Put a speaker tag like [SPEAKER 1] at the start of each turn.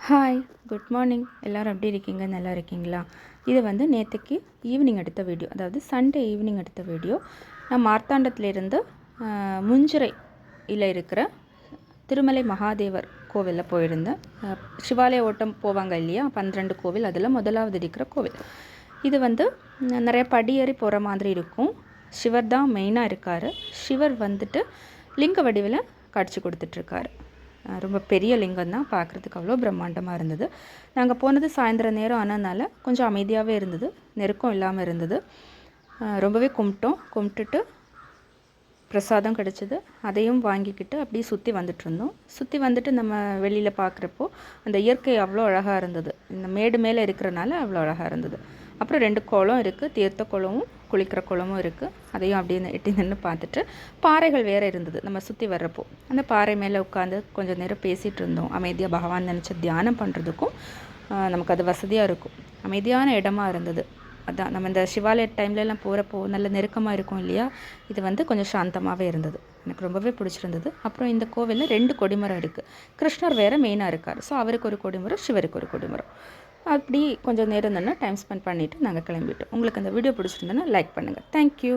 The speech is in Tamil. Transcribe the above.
[SPEAKER 1] Hi, good morning. எல்லோரும் எப்படி இருக்கீங்க? நல்லா இருக்கீங்களா? இது வந்து நேற்றுக்கு ஈவினிங் எடுத்த வீடியோ, அதாவது சண்டே ஈவினிங் எடுத்த வீடியோ. நான் மார்த்தாண்டத்துலேருந்து முஞ்சிரையில் இருக்கிற திருமலை மகாதேவர் கோவிலில் போயிருந்தேன். சிவாலய ஓட்டம் போவாங்க இல்லையா, 12 கோவில், அதில் முதலாவது இருக்கிற கோவில். இது வந்து நிறைய படியேறி போகிற மாதிரி இருக்கும். சிவர் தான் மெயினாக இருக்கார். சிவர் வந்துட்டு லிங்க வடிவில் காட்சி கொடுத்துட்ருக்காரு. ரொம்ப பெரிய லிங்கம் தான், பார்க்குறதுக்கு அவ்வளோ பிரம்மாண்டமாக இருந்தது. நாங்கள் போனது சாயந்தரம் நேரம் ஆனதுனால கொஞ்சம் அமைதியாகவே இருந்தது, நெருக்கம் இல்லாமல் இருந்தது. ரொம்பவே கும்பிட்டுட்டு பிரசாதம் கிடச்சிது. அதையும் வாங்கிக்கிட்டு அப்படியே சுற்றி வந்துட்டுருந்தோம். சுற்றி வந்துட்டு நம்ம வெளியில் பார்க்குறப்போ அந்த இயற்கை அவ்வளோ அழகாக இருந்தது. இந்த மேடு மேலே இருக்கிறனால அவ்வளோ அழகாக இருந்தது. அப்புறம் 2 குளம் இருக்குது, தீர்த்த குளமும் குளிக்கிற குளமும் இருக்குது. அதையும் அப்படியே எட்டி நின்று பார்த்துட்டு, பாறைகள் வேறு இருந்தது நம்ம சுற்றி வர்றப்போ. அந்த பாறை மேலே உட்காந்து கொஞ்சம் நேரம் பேசிகிட்டு இருந்தோம். அமைதியாக பகவான் நினச்சி தியானம் பண்ணுறதுக்கும் நமக்கு அது வசதியாக இருக்கும். அமைதியான இடமா இருந்தது. அதான் நம்ம இந்த சிவாலய டைம்லலாம் போகிறப்போ நல்ல நெருக்கமாக இருக்கும் இல்லையா, இது வந்து கொஞ்சம் சாந்தமாகவே இருந்தது. எனக்கு ரொம்பவே பிடிச்சிருந்தது. அப்புறம் இந்த கோவிலில் 2 கொடிமரம் இருக்குது. கிருஷ்ணர் வேறு மெயினாக இருக்கார். ஸோ அவருக்கு ஒரு கொடிமரம், சிவருக்கு ஒரு கொடிமரம். அப்படி கொஞ்சம் நேரம் தானே டைம் ஸ்பெண்ட் பண்ணிவிட்டு நாங்கள் கிளம்பிட்டோம். உங்களுக்கு அந்த வீடியோ பிடிச்சிருந்தோன்னா லைக் பண்ணுங்கள். தேங்க்யூ.